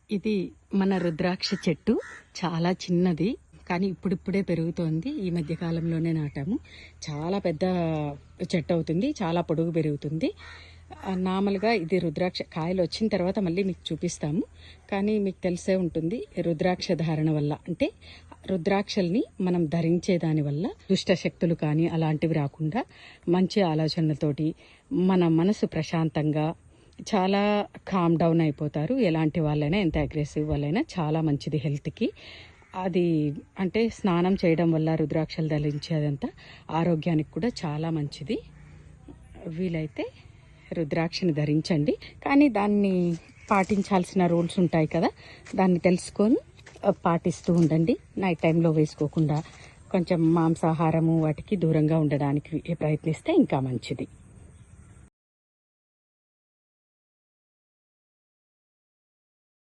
ఇది మన రుద్రాక్ష చెట్టు. చాలా చిన్నది, కానీ ఇప్పుడిప్పుడే పెరుగుతోంది. ఈ మధ్య కాలంలోనే నాటాము. చాలా పెద్ద చెట్టు అవుతుంది, చాలా పొడుగు పెరుగుతుంది. నార్మల్గా ఇది రుద్రాక్ష కాయలు వచ్చిన తర్వాత మళ్ళీ మీకు చూపిస్తాము. కానీ మీకు తెలిసే ఉంటుంది, రుద్రాక్ష ధారణ వల్ల అంటే రుద్రాక్షల్ని మనం ధరించే దాని వల్ల దుష్ట శక్తులు కానీ అలాంటివి రాకుండా మంచి ఆలోచనలతోటి మన మనసు ప్రశాంతంగా చాలా కామ్ డౌన్ అయిపోతారు. ఎలాంటి వాళ్ళైనా, ఎంత అగ్రెసివ్ వాళ్ళైనా చాలా మంచిది హెల్త్కి. అది అంటే స్నానం చేయడం వల్ల రుద్రాక్షలు ధరించేదంతా ఆరోగ్యానికి కూడా చాలా మంచిది. వీలైతే రుద్రాక్షని ధరించండి, కానీ దాన్ని పాటించాల్సిన రూల్స్ ఉంటాయి కదా, దాన్ని తెలుసుకొని పాటిస్తూ ఉండండి. నైట్ టైంలో వేసుకోకుండా కొంచెం మాంసాహారము వాటికి దూరంగా ఉండడానికి ప్రయత్నిస్తే ఇంకా మంచిది.